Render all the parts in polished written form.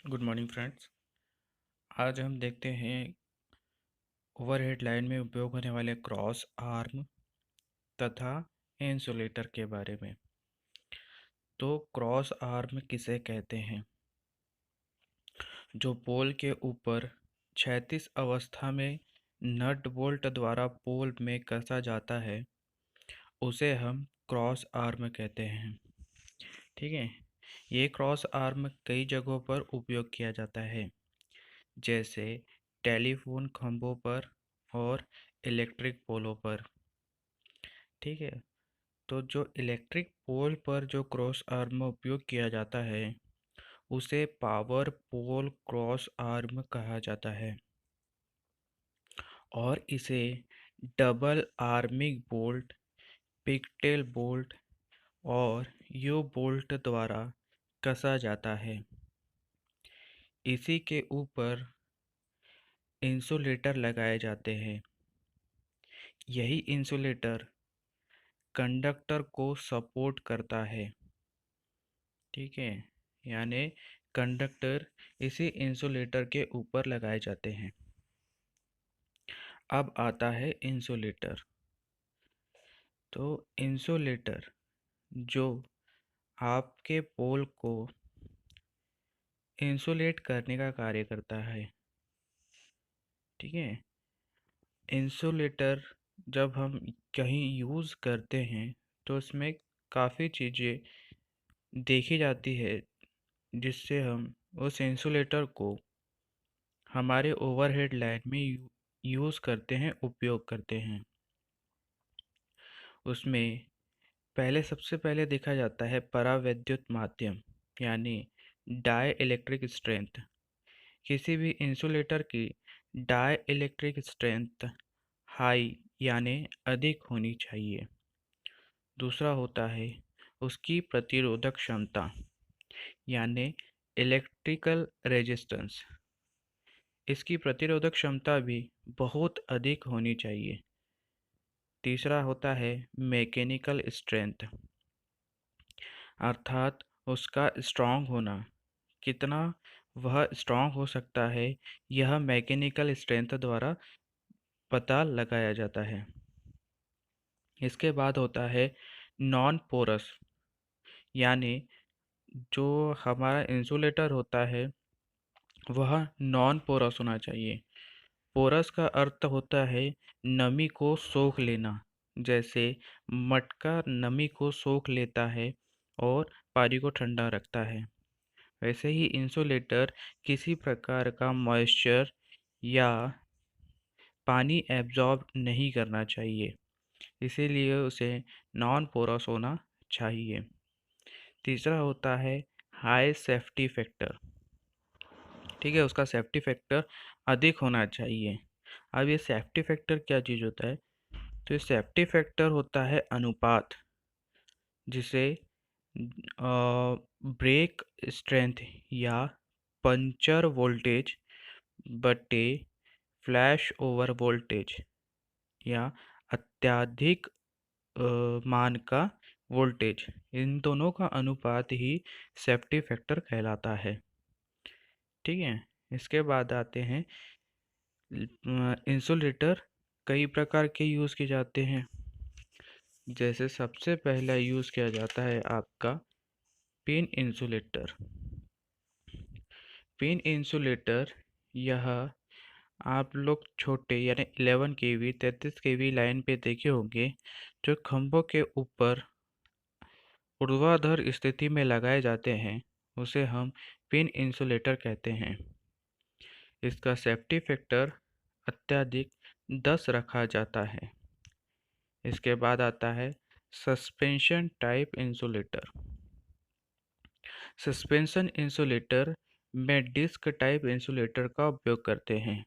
Good morning friends. आज हम देखते हैं ओवरहेड लाइन में उपयोग होने वाले क्रॉस आर्म तथा इंसुलेटर के बारे में। तो क्रॉस आर्म किसे कहते हैं? जो पोल के ऊपर क्षैतिज अवस्था में नट बोल्ट द्वारा पोल में कसा जाता है उसे हम क्रॉस आर्म कहते हैं। ठीक है। ये क्रॉस आर्म कई जगहों पर उपयोग किया जाता है, जैसे टेलीफोन खंभों पर और इलेक्ट्रिक पोलों पर। ठीक है। तो जो इलेक्ट्रिक पोल पर जो क्रॉस आर्म उपयोग किया जाता है उसे पावर पोल क्रॉस आर्म कहा जाता है और इसे double arming bolt, pigtail bolt और यू बोल्ट द्वारा कसा जाता है। इसी के ऊपर इंसुलेटर लगाए जाते हैं। यही इंसुलेटर कंडक्टर को सपोर्ट करता है। ठीक है। यानी कंडक्टर इसी इंसुलेटर के ऊपर लगाए जाते हैं। अब आता है इंसुलेटर। तो इंसुलेटर जो आपके पोल को इंसुलेट करने का कार्य करता है। ठीक है। इंसुलेटर जब हम कहीं यूज़ करते हैं तो उसमें काफ़ी चीज़ें देखी जाती है जिससे हम उस इंसुलेटर को हमारे ओवरहेड लाइन में यूज़ करते हैं, उपयोग करते हैं। उसमें सबसे पहले देखा जाता है परावैद्युत माध्यम, यानी डाई इलेक्ट्रिक स्ट्रेंथ। किसी भी इंसुलेटर की डाई इलेक्ट्रिक स्ट्रेंथ हाई यानी अधिक होनी चाहिए। दूसरा होता है उसकी प्रतिरोधक क्षमता, यानी इलेक्ट्रिकल रेजिस्टेंस। इसकी प्रतिरोधक क्षमता भी बहुत अधिक होनी चाहिए। तीसरा होता है मैकेनिकल स्ट्रेंथ, अर्थात उसका स्ट्रांग होना, कितना वह स्ट्रांग हो सकता है यह मैकेनिकल स्ट्रेंथ द्वारा पता लगाया जाता है। इसके बाद होता है नॉन पोरस, यानी जो हमारा इंसुलेटर होता है वह नॉन पोरस होना चाहिए। पोरस का अर्थ होता है नमी को सोख लेना, जैसे मटका नमी को सोख लेता है और पानी को ठंडा रखता है। वैसे ही इंसुलेटर किसी प्रकार का मॉइस्चर या पानी एब्जॉर्ब नहीं करना चाहिए, इसीलिए उसे नॉन पोरस होना चाहिए। तीसरा होता है हाई सेफ्टी फैक्टर। ठीक है, उसका सेफ्टी फैक्टर अधिक होना चाहिए। अब ये सेफ्टी फैक्टर क्या चीज़ होता है? तो ये सेफ्टी फैक्टर होता है अनुपात जिसे ब्रेक स्ट्रेंथ या पंचर वोल्टेज बटे फ्लैश ओवर वोल्टेज या अत्यधिक मान का वोल्टेज, इन दोनों का अनुपात ही सेफ्टी फैक्टर कहलाता है। ठीक है। इसके बाद आते हैं इंसुलेटर कई प्रकार के यूज़ किए जाते हैं। जैसे सबसे पहला यूज़ किया जाता है आपका पिन इंसुलेटर। पिन इंसुलेटर यह आप लोग छोटे यानी 11 केवी 33 केवी लाइन पे देखे होंगे, जो खंभों के ऊपर ऊर्ध्वाधर स्थिति में लगाए जाते हैं, उसे हम पिन इंसुलेटर कहते हैं। इसका सेफ्टी फैक्टर अत्यधिक 10 रखा जाता है। इसके बाद आता है suspension type insulator. Suspension insulator में डिस्क टाइप इंसुलेटर का उपयोग करते हैं।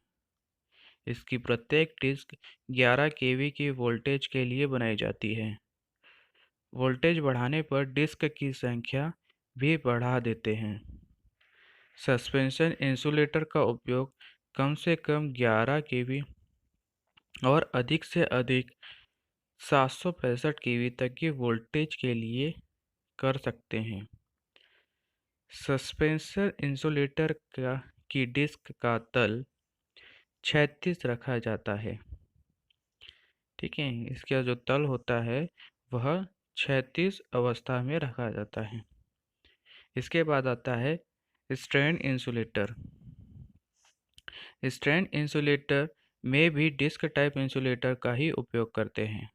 इसकी प्रत्येक डिस्क 11 केवी की वोल्टेज के लिए बनाई जाती है। वोल्टेज बढ़ाने पर डिस्क की संख्या भी बढ़ा देते हैं। सस्पेंशन इंसुलेटर का उपयोग कम से कम 11 केवी और अधिक से अधिक 765 केवी तक की वोल्टेज के लिए कर सकते हैं। सस्पेंशन इंसुलेटर की डिस्क का तल क्षैतिज रखा जाता है। ठीक है, इसका जो तल होता है वह क्षैतिज अवस्था में रखा जाता है। इसके बाद आता है स्ट्रैंड इंसुलेटर। स्ट्रैंड इंसुलेटर में भी डिस्क टाइप इंसुलेटर का ही उपयोग करते हैं।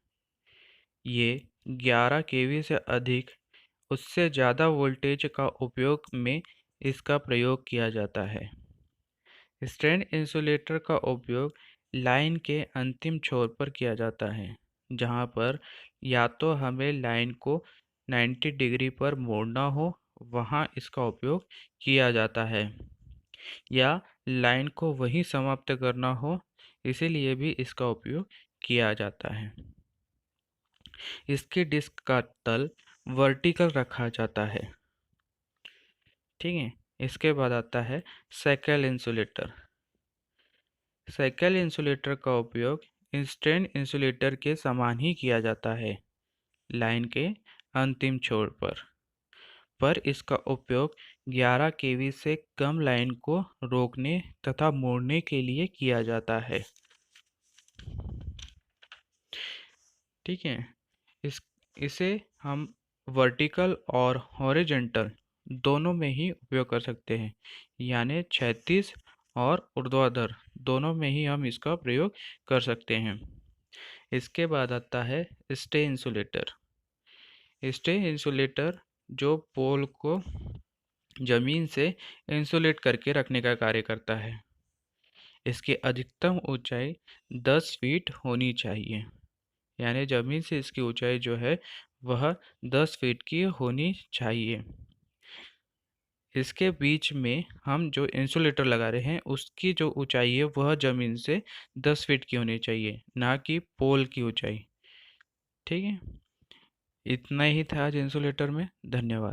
ये 11 केवी से अधिक उससे ज़्यादा वोल्टेज का उपयोग में इसका प्रयोग किया जाता है। स्ट्रैंड इंसुलेटर का उपयोग लाइन के अंतिम छोर पर किया जाता है, जहां पर या तो हमें लाइन को 90 डिग्री पर मोड़ना हो, वहां इसका उपयोग किया जाता है, या लाइन को वहीं समाप्त करना हो, इसीलिए भी इसका उपयोग किया जाता है। इसकी डिस्क का तल वर्टिकल रखा जाता है। ठीक है, इसके बाद आता है साइकिल इंसुलेटर। साइकिल इंसुलेटर का उपयोग इंस्टेंट इंसुलेटर के समान ही किया जाता है, लाइन के अंतिम छोर पर इसका उपयोग 11 केवी से कम लाइन को रोकने तथा मोड़ने के लिए किया जाता है। ठीक है, इस इसे हम वर्टिकल और हॉरिजॉन्टल दोनों में ही उपयोग कर सकते हैं, यानी क्षैतिज और ऊर्ध्वाधर दोनों में ही हम इसका प्रयोग कर सकते हैं। इसके बाद आता है स्टे इंसुलेटर। स्टे इंसुलेटर जो पोल को जमीन से इंसुलेट करके रखने का कार्य करता है। इसकी अधिकतम ऊंचाई 10 फीट होनी चाहिए, यानी ज़मीन से इसकी ऊंचाई जो है वह 10 फीट की होनी चाहिए। इसके बीच में हम जो इंसुलेटर लगा रहे हैं उसकी जो ऊंचाई है वह ज़मीन से 10 फीट की होनी चाहिए, ना कि पोल की ऊंचाई। ठीक है, इतना ही था आज इंसुलेटर में। धन्यवाद।